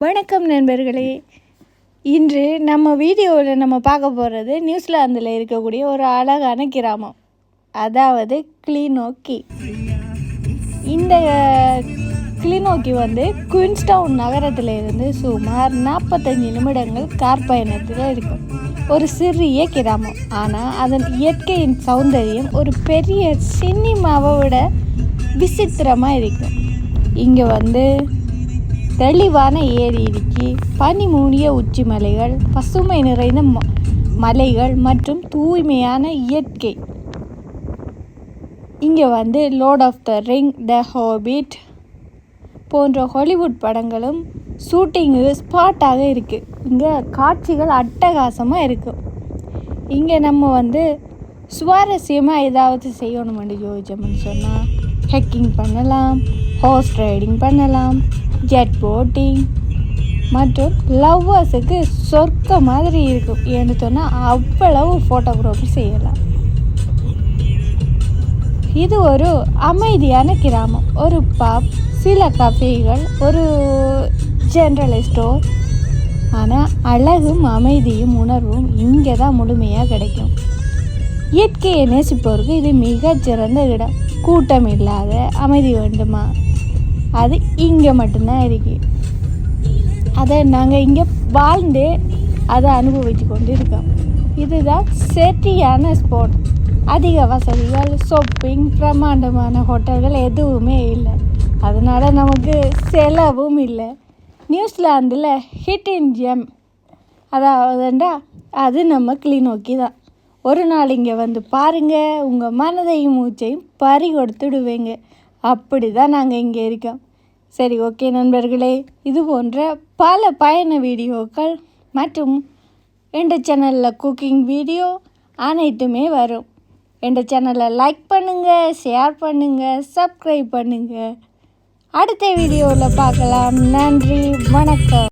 வணக்கம் நண்பர்களே. இன்று நம்ம வீடியோவில் நம்ம பார்க்க போகிறது நியூசிலாந்தில் இருக்கக்கூடிய ஒரு அழகான கிராமம், அதாவது கிளிநொச்சி. இந்த கிளிநொச்சி குயின்ஸ்டவுன் நகரத்திலிருந்து சுமார் 45 நிமிடங்கள் கார் பயணத்தில் இருக்கும் ஒரு சிறிய கிராமம். ஆனால் அதன் இயற்கையின் சௌந்தரியம் ஒரு பெரிய சினிமாவை விட விசித்திரமாக இருக்கும். இங்கே தெளிவான ஏரி இருக்கு, பனி மூடிய உச்சி மலைகள், பசுமை நிறைந்த மலைகள் மற்றும் தூய்மையான இயற்கை. இங்கே Lord of the Ring, the Hobbit போன்ற ஹாலிவுட் படங்களும் ஷூட்டிங்கு ஸ்பாட்டாக இருக்குது. இங்கே காட்சிகள் அட்டகாசமாக இருக்கும். இங்கே நம்ம சுவாரஸ்யமாக ஏதாவது செய்யணுமென்று யோசிச்சோம்னு சொன்னால் ஹைக்கிங் பண்ணலாம், ஹார்ஸ் ரைடிங் பண்ணலாம், ஜெட் போட்டிங் மற்றும் லவ்வர்ஸுக்கு சொர்க்க மாதிரி இருக்கும். ஏன்னு சொன்னால் அவ்வளவு ஃபோட்டோகிராஃபி செய்யலாம். இது ஒரு அமைதியான கிராமம். ஒரு பப், சில கஃபேகள், ஒரு ஜென்ரல் ஸ்டோர். ஆனால் அழகும் அமைதியும் உணர்வும் இங்கே தான் முழுமையாக கிடைக்கும். இயற்கையை நேசிப்பவருக்கு இது மிகச்சிறந்த இடம். கூட்டம் இல்லாத அமைதி வேண்டுமா, அது இங்கே மட்டும்தான் இருக்கு. அதை நாங்கள் இங்கே வாழ்ந்து அதை அனுபவித்து கொண்டு இருக்கோம். இதுதான் சரியான ஸ்பாட். அதிக வசதிகள், ஷாப்பிங், பிரம்மாண்டமான ஹோட்டல்கள் எதுவுமே இல்லை. அதனால் நமக்கு செலவும் இல்லை. நியூசிலாந்தில் ஹிடன் ஜெம் அதாவதுண்டா அது நம்ம கிளிநொச்சி தான். ஒரு நாள் இங்கே பாருங்கள், உங்கள் மனதையும் மூச்சையும் பறி கொடுத்துடுவேங்க. அப்படி தான் நாங்கள் இங்கே இருக்கோம். சரி, ஓகே நண்பர்களே, இது போன்ற பல பயண வீடியோக்கள் மற்றும் எந்த சேனலில் குக்கிங் வீடியோ அனைத்துமே வரும். எந்த சேனலை லைக் பண்ணுங்கள், ஷேர் பண்ணுங்கள், சப்ஸ்கிரைப் பண்ணுங்கள். அடுத்த வீடியோவில் பார்க்கலாம். நன்றி, வணக்கம்.